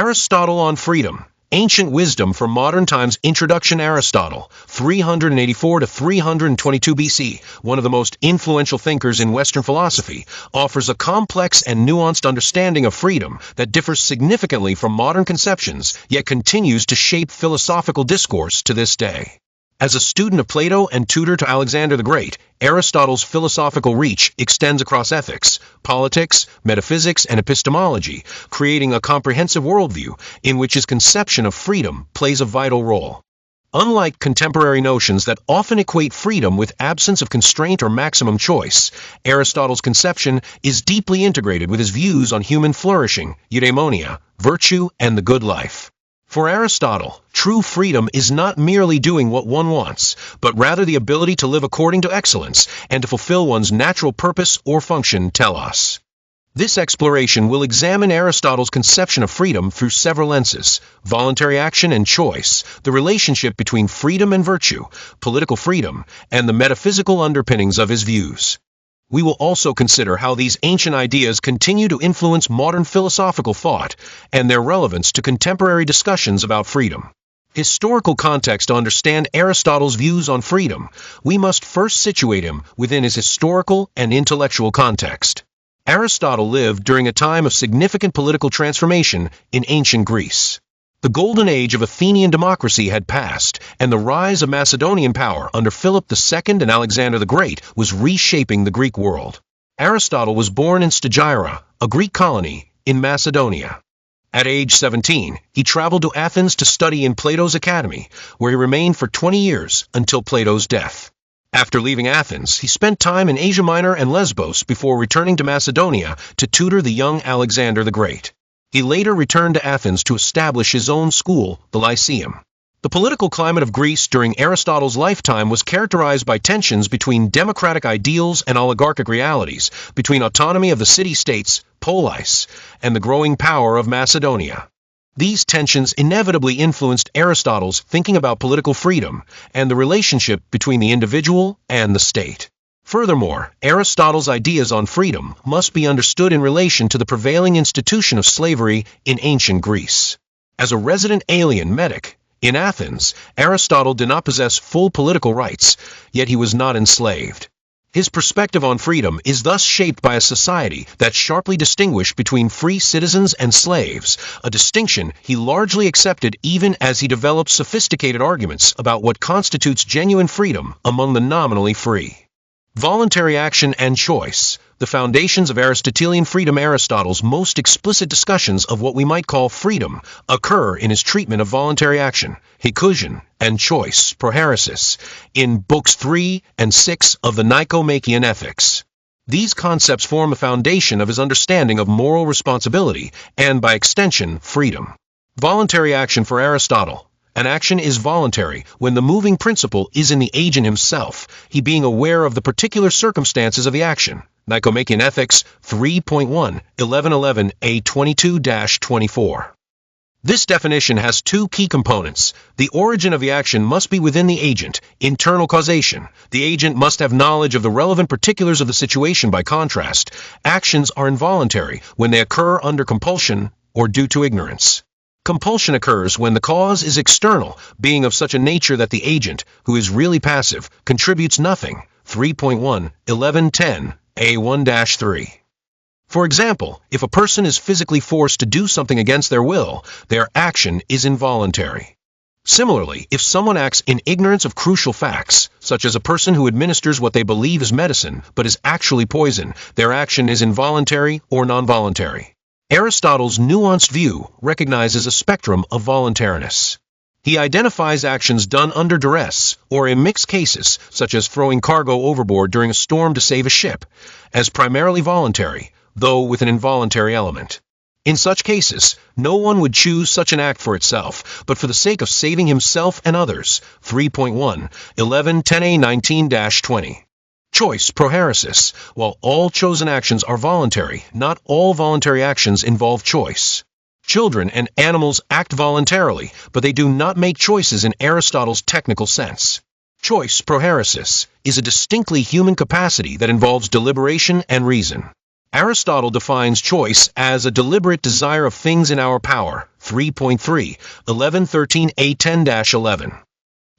Aristotle on Freedom. Ancient Wisdom for Modern Times. Introduction. Aristotle, 384 to 322 BC, one of the most influential thinkers in Western philosophy, offers a complex and nuanced understanding of freedom that differs significantly from modern conceptions, yet continues to shape philosophical discourse to this day. As a student of Plato and tutor to Alexander the Great, Aristotle's philosophical reach extends across ethics, politics, metaphysics, and epistemology, creating a comprehensive worldview in which his conception of freedom plays a vital role. Unlike contemporary notions that often equate freedom with absence of constraint or maximum choice, Aristotle's conception is deeply integrated with his views on human flourishing, eudaimonia, virtue, and the good life. For Aristotle, true freedom is not merely doing what one wants, but rather the ability to live according to excellence and to fulfill one's natural purpose or function. Telos. This exploration will examine Aristotle's conception of freedom through several lenses: voluntary action and choice, the relationship between freedom and virtue, political freedom, and the metaphysical underpinnings of his views. We will also consider how these ancient ideas continue to influence modern philosophical thought and their relevance to contemporary discussions about freedom. Historical context. To understand Aristotle's views on freedom, we must first situate him within his historical and intellectual context. Aristotle lived during a time of significant political transformation in ancient Greece. The golden age of Athenian democracy had passed, and the rise of Macedonian power under Philip II and Alexander the Great was reshaping the Greek world. Aristotle was born in Stagira, a Greek colony, in Macedonia. At age 17, he traveled to Athens to study in Plato's academy, where he remained for 20 years until Plato's death. After leaving Athens, he spent time in Asia Minor and Lesbos before returning to Macedonia to tutor the young Alexander the Great. He later returned to Athens to establish his own school, the Lyceum. The political climate of Greece during Aristotle's lifetime was characterized by tensions between democratic ideals and oligarchic realities, between autonomy of the city-states, polis, and the growing power of Macedonia. These tensions inevitably influenced Aristotle's thinking about political freedom and the relationship between the individual and the state. Furthermore, Aristotle's ideas on freedom must be understood in relation to the prevailing institution of slavery in ancient Greece. As a resident alien metic in Athens, Aristotle did not possess full political rights, yet he was not enslaved. His perspective on freedom is thus shaped by a society that sharply distinguished between free citizens and slaves, a distinction he largely accepted even as he developed sophisticated arguments about what constitutes genuine freedom among the nominally free. Voluntary action and choice, the foundations of Aristotelian freedom. Aristotle's most explicit discussions of what we might call freedom occur in his treatment of voluntary action, hikusion, and choice, prohairesis, in books 3 and 6 of the Nicomachean Ethics. These concepts form a foundation of his understanding of moral responsibility and, by extension, freedom. Voluntary action for Aristotle. An action is voluntary when the moving principle is in the agent himself, he being aware of the particular circumstances of the action. Nicomachean Ethics 3.1, 1111 A22-24. This definition has two key components. The origin of the action must be within the agent, internal causation. The agent must have knowledge of the relevant particulars of the situation. By contrast, actions are involuntary when they occur under compulsion or due to ignorance. Compulsion occurs when the cause is external, being of such a nature that the agent, who is really passive, contributes nothing. 3.1, 1110 A1-3. For example, if a person is physically forced to do something against their will, their action is involuntary. Similarly, if someone acts in ignorance of crucial facts, such as a person who administers what they believe is medicine but is actually poison, their action is involuntary or non-voluntary. Aristotle's nuanced view recognizes a spectrum of voluntariness. He identifies actions done under duress, or in mixed cases, such as throwing cargo overboard during a storm to save a ship, as primarily voluntary, though with an involuntary element. In such cases, no one would choose such an act for itself, but for the sake of saving himself and others. 3.1, 1110 A19-20. Choice, prohairesis. While all chosen actions are voluntary, not all voluntary actions involve choice. Children and animals act voluntarily, but they do not make choices in Aristotle's technical sense. Choice, prohairesis, is a distinctly human capacity that involves deliberation and reason. Aristotle defines choice as a deliberate desire of things in our power. 3.3, 1113a10-11.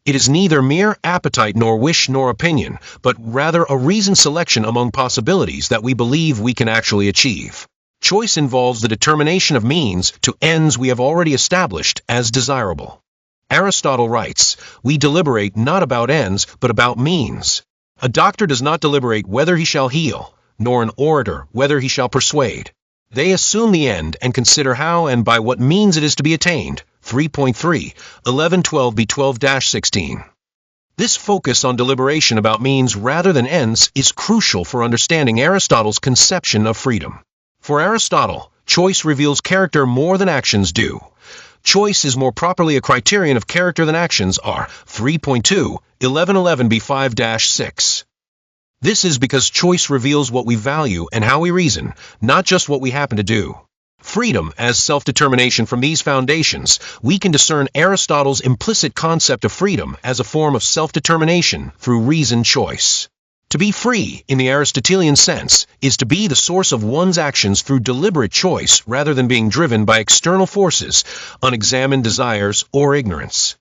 It is neither mere appetite nor wish nor opinion, but rather a reasoned selection among possibilities that we believe we can actually achieve. Choice involves the determination of means to ends we have already established as desirable. Aristotle writes, "We deliberate not about ends, but about means." A doctor does not deliberate whether he shall heal, nor an orator whether he shall persuade. They assume the end and consider how and by what means it is to be attained. 3.3, 1112b12-16. This focus on deliberation about means rather than ends is crucial for understanding Aristotle's conception of freedom. For Aristotle, choice reveals character more than actions do. Choice is more properly a criterion of character than actions are. 3.2, 1111b5-6. This is because choice reveals what we value and how we reason, not just what we happen to do. Freedom as self-determination. From these foundations, we can discern Aristotle's implicit concept of freedom as a form of self-determination through reasoned choice. To be free, in the Aristotelian sense, is to be the source of one's actions through deliberate choice rather than being driven by external forces, unexamined desires, or ignorance.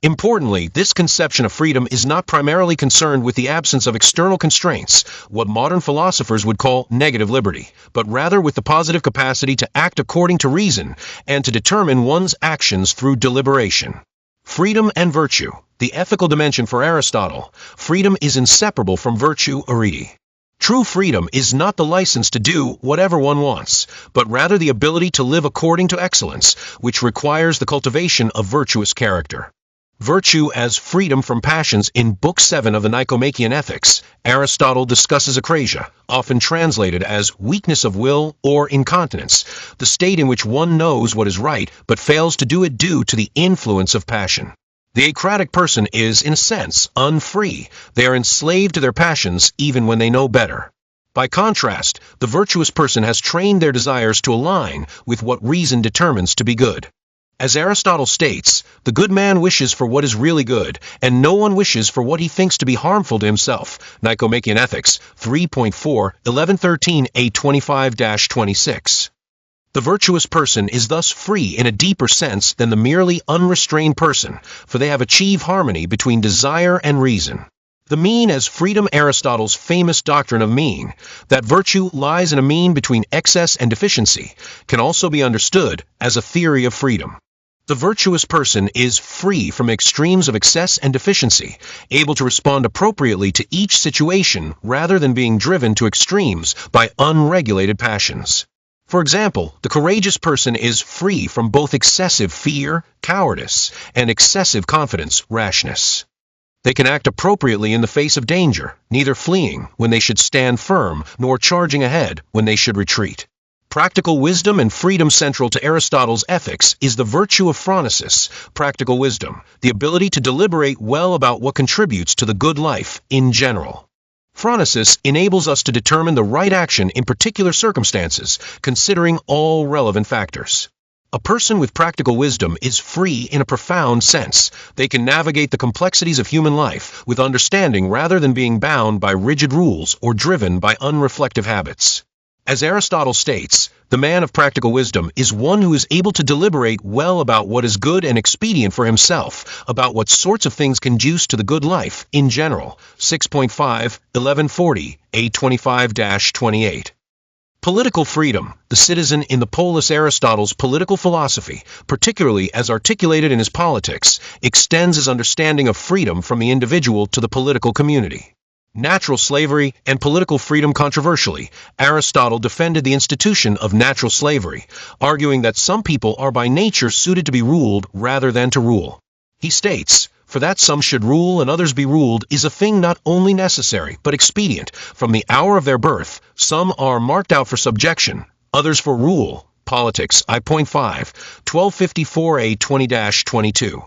Importantly, this conception of freedom is not primarily concerned with the absence of external constraints, what modern philosophers would call negative liberty, but rather with the positive capacity to act according to reason and to determine one's actions through deliberation. Freedom and virtue. The ethical dimension for Aristotle, freedom is inseparable from virtue arete. True freedom is not the license to do whatever one wants, but rather the ability to live according to excellence, which requires the cultivation of virtuous character. Virtue as freedom from passions. In Book 7 of the Nicomachean Ethics, Aristotle discusses akrasia, often translated as weakness of will or incontinence, the state in which one knows what is right but fails to do it due to the influence of passion. The acratic person is, in a sense, unfree. They are enslaved to their passions even when they know better. By contrast, the virtuous person has trained their desires to align with what reason determines to be good. As Aristotle states, the good man wishes for what is really good, and no one wishes for what he thinks to be harmful to himself. Nicomachean Ethics 3.4, 1113a25-26. The virtuous person is thus free in a deeper sense than the merely unrestrained person, for they have achieved harmony between desire and reason. The mean as freedom. Aristotle's famous doctrine of mean, that virtue lies in a mean between excess and deficiency, can also be understood as a theory of freedom. The virtuous person is free from extremes of excess and deficiency, able to respond appropriately to each situation rather than being driven to extremes by unregulated passions. For example, the courageous person is free from both excessive fear, cowardice, and excessive confidence, rashness. They can act appropriately in the face of danger, neither fleeing when they should stand firm nor charging ahead when they should retreat. Practical wisdom and freedom. Central to Aristotle's ethics is the virtue of phronesis, practical wisdom, the ability to deliberate well about what contributes to the good life in general. Phronesis enables us to determine the right action in particular circumstances, considering all relevant factors. A person with practical wisdom is free in a profound sense. They can navigate the complexities of human life with understanding rather than being bound by rigid rules or driven by unreflective habits. As Aristotle states, the man of practical wisdom is one who is able to deliberate well about what is good and expedient for himself, about what sorts of things conduce to the good life in general. 6.5, 1140, a25-28. Political freedom. The citizen in the polis. Aristotle's political philosophy, particularly as articulated in his Politics, extends his understanding of freedom from the individual to the political community. Natural slavery and political freedom. Controversially, Aristotle defended the institution of natural slavery, arguing that some people are by nature suited to be ruled rather than to rule. He states, "For that some should rule and others be ruled is a thing not only necessary, but expedient. From the hour of their birth, some are marked out for subjection, others for rule." Politics, I.5, 1254a 20-22.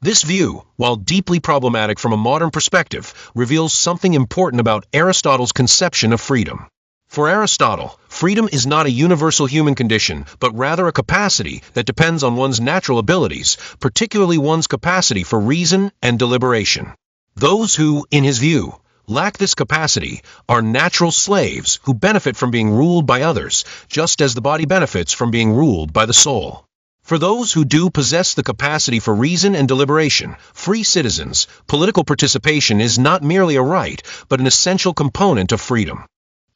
This view, while deeply problematic from a modern perspective, reveals something important about Aristotle's conception of freedom. For Aristotle, freedom is not a universal human condition, but rather a capacity that depends on one's natural abilities, particularly one's capacity for reason and deliberation. Those who, in his view, lack this capacity are natural slaves who benefit from being ruled by others, just as the body benefits from being ruled by the soul. For those who do possess the capacity for reason and deliberation, free citizens, political participation is not merely a right, but an essential component of freedom.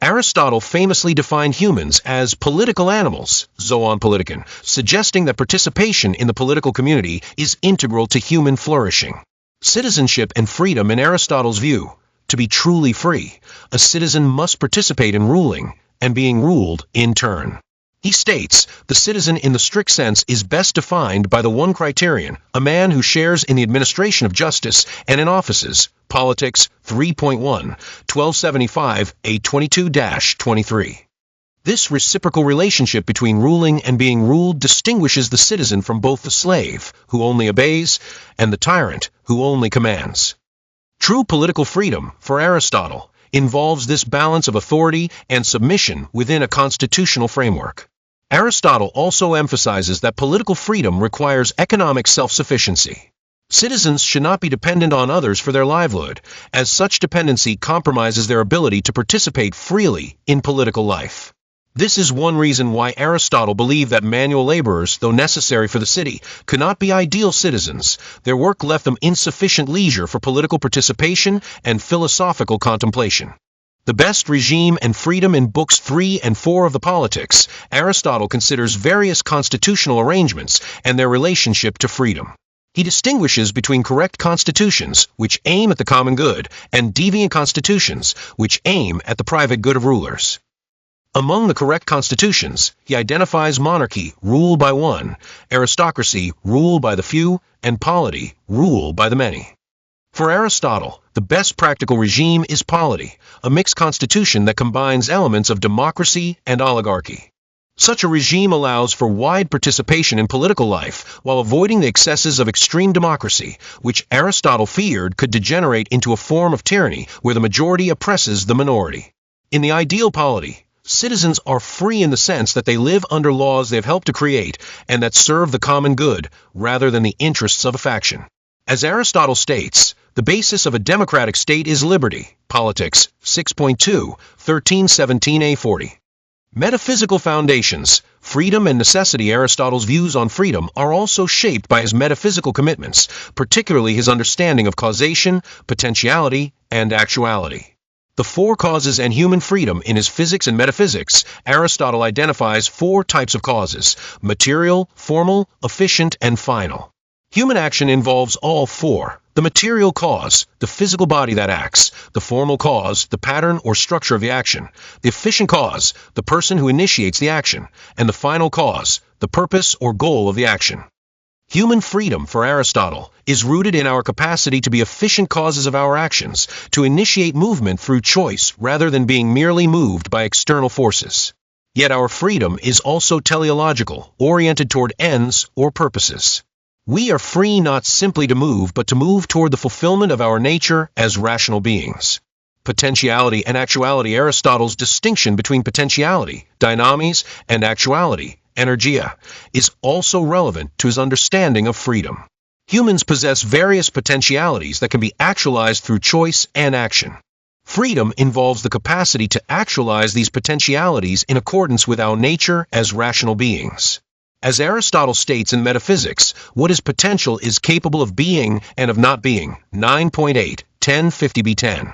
Aristotle famously defined humans as political animals, zoon politikon, suggesting that participation in the political community is integral to human flourishing. Citizenship and freedom in Aristotle's view. To be truly free, a citizen must participate in ruling and being ruled in turn. He states, the citizen in the strict sense is best defined by the one criterion, a man who shares in the administration of justice and in offices, Politics 3.1, 1275, A22-23. This reciprocal relationship between ruling and being ruled distinguishes the citizen from both the slave, who only obeys, and the tyrant, who only commands. True political freedom, for Aristotle, involves this balance of authority and submission within a constitutional framework. Aristotle also emphasizes that political freedom requires economic self-sufficiency. Citizens should not be dependent on others for their livelihood, as such dependency compromises their ability to participate freely in political life. This is one reason why Aristotle believed that manual laborers, though necessary for the city, could not be ideal citizens. Their work left them insufficient leisure for political participation and philosophical contemplation. The best regime and freedom in Books 3 and 4 of the Politics, Aristotle considers various constitutional arrangements and their relationship to freedom. He distinguishes between correct constitutions, which aim at the common good, and deviant constitutions, which aim at the private good of rulers. Among the correct constitutions, he identifies monarchy, rule by one, aristocracy, rule by the few, and polity, rule by the many. For Aristotle, the best practical regime is polity, a mixed constitution that combines elements of democracy and oligarchy. Such a regime allows for wide participation in political life while avoiding the excesses of extreme democracy, which Aristotle feared could degenerate into a form of tyranny where the majority oppresses the minority. In the ideal polity, citizens are free in the sense that they live under laws they have helped to create and that serve the common good rather than the interests of a faction. As Aristotle states, the basis of a democratic state is liberty. Politics 6.2, 1317a40. Metaphysical foundations, freedom and necessity. Aristotle's views on freedom are also shaped by his metaphysical commitments, particularly his understanding of causation, potentiality, and actuality. The four causes and human freedom. In his Physics and Metaphysics, Aristotle identifies four types of causes: material, formal, efficient, and final. Human action involves all four: the material cause, the physical body that acts; the formal cause, the pattern or structure of the action; the efficient cause, the person who initiates the action; and the final cause, the purpose or goal of the action. Human freedom, for Aristotle, is rooted in our capacity to be efficient causes of our actions, to initiate movement through choice rather than being merely moved by external forces. Yet our freedom is also teleological, oriented toward ends or purposes. We are free not simply to move, but to move toward the fulfillment of our nature as rational beings. Potentiality and actuality. Aristotle's distinction between potentiality, dynamis, and actuality, energia, is also relevant to his understanding of freedom. Humans possess various potentialities that can be actualized through choice and action. Freedom involves the capacity to actualize these potentialities in accordance with our nature as rational beings. As Aristotle states in Metaphysics, what is potential is capable of being and of not being. 9.8, 1050b10.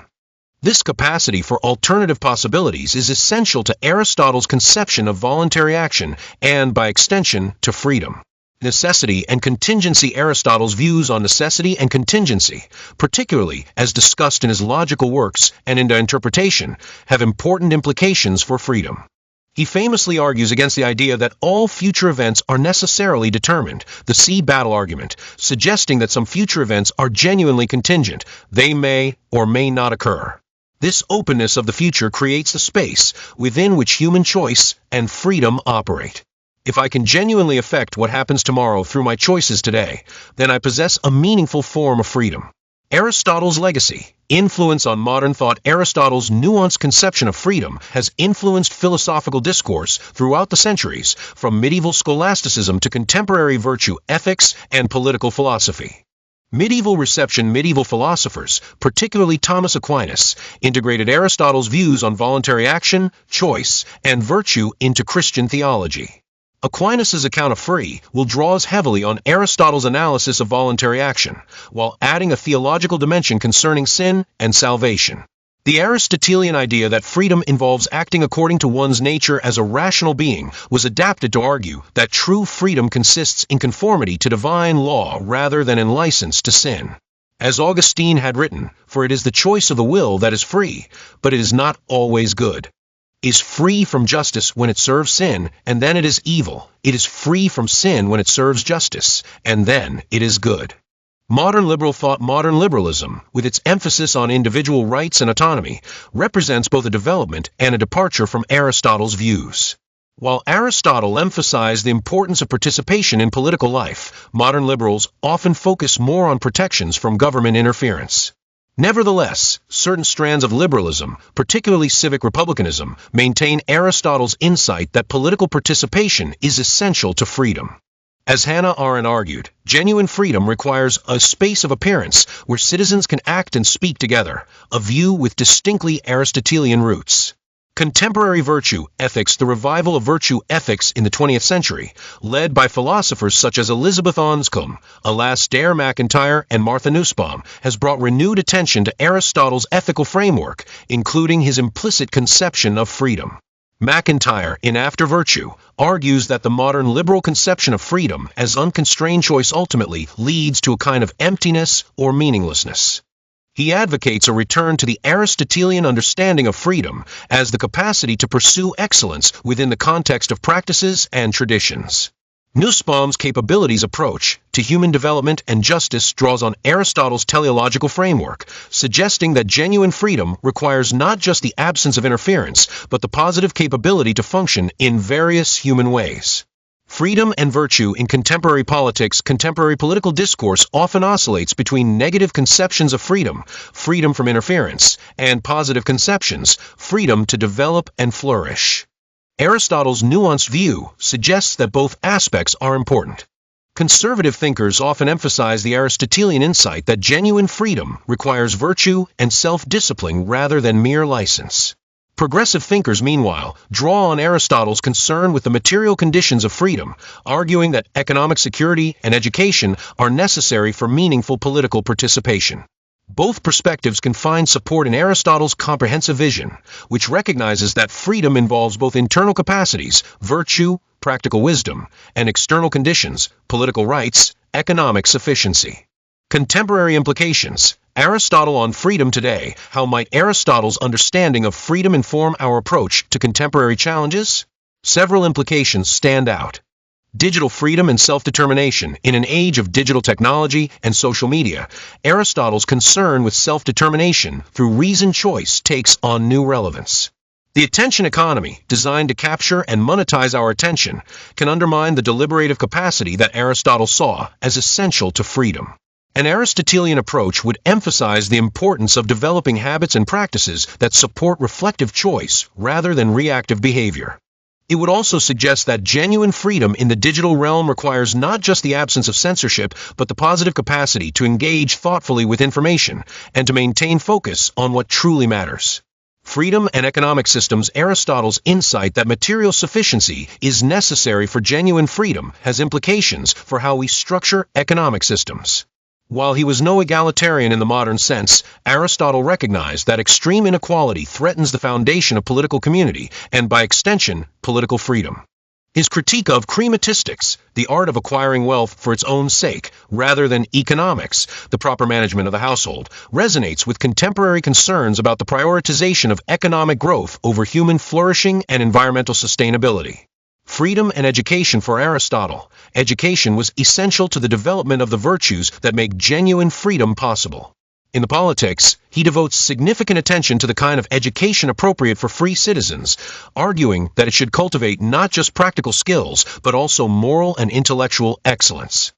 This capacity for alternative possibilities is essential to Aristotle's conception of voluntary action and, by extension, to freedom. Necessity and contingency. Aristotle's views on necessity and contingency, particularly as discussed in his logical works and in their interpretation, have important implications for freedom. He famously argues against the idea that all future events are necessarily determined, the sea battle argument, suggesting that some future events are genuinely contingent. They may or may not occur. This openness of the future creates the space within which human choice and freedom operate. If I can genuinely affect what happens tomorrow through my choices today, then I possess a meaningful form of freedom. Aristotle's legacy. Influence on modern thought. Aristotle's nuanced conception of freedom has influenced philosophical discourse throughout the centuries, from medieval scholasticism to contemporary virtue ethics and political philosophy. Medieval philosophers, particularly Thomas Aquinas, integrated Aristotle's views on voluntary action, choice, and virtue into Christian theology. Aquinas' account of free will draws heavily on Aristotle's analysis of voluntary action, while adding a theological dimension concerning sin and salvation. The Aristotelian idea that freedom involves acting according to one's nature as a rational being was adapted to argue that true freedom consists in conformity to divine law rather than in license to sin. As Augustine had written, "For it is the choice of the will that is free, but it is not always good. Is free from justice when it serves sin, and then it is evil. It is free from sin when it serves justice, and then it is good." Modern liberalism, with its emphasis on individual rights and autonomy, represents both a development and a departure from Aristotle's views. While Aristotle emphasized the importance of participation in political life, modern liberals often focus more on protections from government interference. Nevertheless, certain strands of liberalism, particularly civic republicanism, maintain Aristotle's insight that political participation is essential to freedom. As Hannah Arendt argued, genuine freedom requires a space of appearance where citizens can act and speak together, a view with distinctly Aristotelian roots. Contemporary virtue ethics, the revival of virtue ethics in the 20th century, led by philosophers such as Elizabeth Anscombe, Alasdair MacIntyre, and Martha Nussbaum, has brought renewed attention to Aristotle's ethical framework, including his implicit conception of freedom. MacIntyre, in After Virtue, argues that the modern liberal conception of freedom as unconstrained choice ultimately leads to a kind of emptiness or meaninglessness. He advocates a return to the Aristotelian understanding of freedom as the capacity to pursue excellence within the context of practices and traditions. Nussbaum's capabilities approach to human development and justice draws on Aristotle's teleological framework, suggesting that genuine freedom requires not just the absence of interference, but the positive capability to function in various human ways. Freedom and virtue in contemporary politics, contemporary political discourse often oscillates between negative conceptions of freedom, freedom from interference, and positive conceptions, freedom to develop and flourish. Aristotle's nuanced view suggests that both aspects are important. Conservative thinkers often emphasize the Aristotelian insight that genuine freedom requires virtue and self-discipline rather than mere license. Progressive thinkers, meanwhile, draw on Aristotle's concern with the material conditions of freedom, arguing that economic security and education are necessary for meaningful political participation. Both perspectives can find support in Aristotle's comprehensive vision, which recognizes that freedom involves both internal capacities, virtue, practical wisdom, and external conditions, political rights, economic sufficiency. Contemporary implications. Aristotle on freedom today. How might Aristotle's understanding of freedom inform our approach to contemporary challenges? Several implications stand out. Digital freedom and self-determination. In an age of digital technology and social media, Aristotle's concern with self-determination through reasoned choice takes on new relevance. The attention economy, designed to capture and monetize our attention, can undermine the deliberative capacity that Aristotle saw as essential to freedom. An Aristotelian approach would emphasize the importance of developing habits and practices that support reflective choice rather than reactive behavior. It would also suggest that genuine freedom in the digital realm requires not just the absence of censorship, but the positive capacity to engage thoughtfully with information and to maintain focus on what truly matters. Freedom and economic systems. Aristotle's insight that material sufficiency is necessary for genuine freedom has implications for how we structure economic systems. While he was no egalitarian in the modern sense, Aristotle recognized that extreme inequality threatens the foundation of political community and, by extension, political freedom. His critique of crematistics, the art of acquiring wealth for its own sake, rather than economics, the proper management of the household, resonates with contemporary concerns about the prioritization of economic growth over human flourishing and environmental sustainability. Freedom and education. For Aristotle, education was essential to the development of the virtues that make genuine freedom possible. In the politics, he devotes significant attention to the kind of education appropriate for free citizens, arguing that it should cultivate not just practical skills, but also moral and intellectual excellence.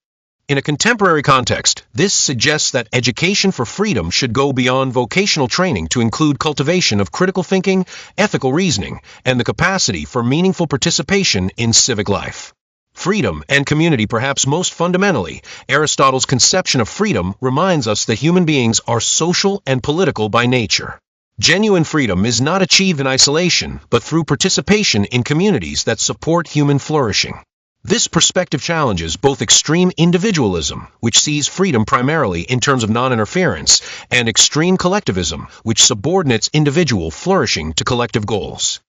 In a contemporary context, this suggests that education for freedom should go beyond vocational training to include cultivation of critical thinking, ethical reasoning, and the capacity for meaningful participation in civic life. Freedom and community. Perhaps most fundamentally, Aristotle's conception of freedom reminds us that human beings are social and political by nature. Genuine freedom is not achieved in isolation, but through participation in communities that support human flourishing. This perspective challenges both extreme individualism, which sees freedom primarily in terms of non-interference, and extreme collectivism, which subordinates individual flourishing to collective goals.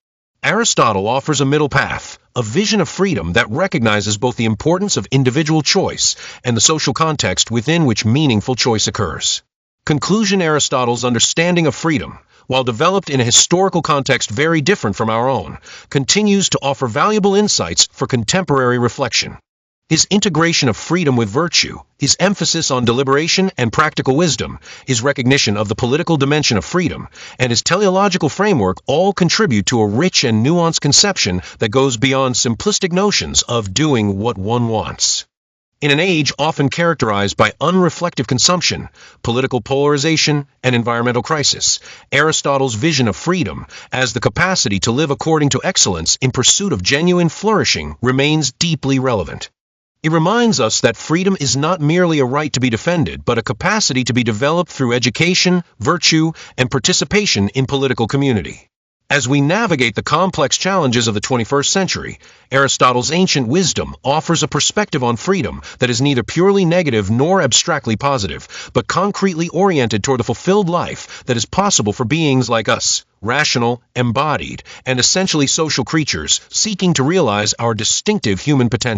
Aristotle offers a middle path, a vision of freedom that recognizes both the importance of individual choice and the social context within which meaningful choice occurs. Conclusion. Aristotle's understanding of freedom, while developed in a historical context very different from our own, continues to offer valuable insights for contemporary reflection. His integration of freedom with virtue, his emphasis on deliberation and practical wisdom, his recognition of the political dimension of freedom, and his teleological framework all contribute to a rich and nuanced conception that goes beyond simplistic notions of doing what one wants. In an age often characterized by unreflective consumption, political polarization, and environmental crisis, Aristotle's vision of freedom as the capacity to live according to excellence in pursuit of genuine flourishing remains deeply relevant. It reminds us that freedom is not merely a right to be defended, but a capacity to be developed through education, virtue, and participation in political community. As we navigate the complex challenges of the 21st century, Aristotle's ancient wisdom offers a perspective on freedom that is neither purely negative nor abstractly positive, but concretely oriented toward the fulfilled life that is possible for beings like us, rational, embodied, and essentially social creatures seeking to realize our distinctive human potential.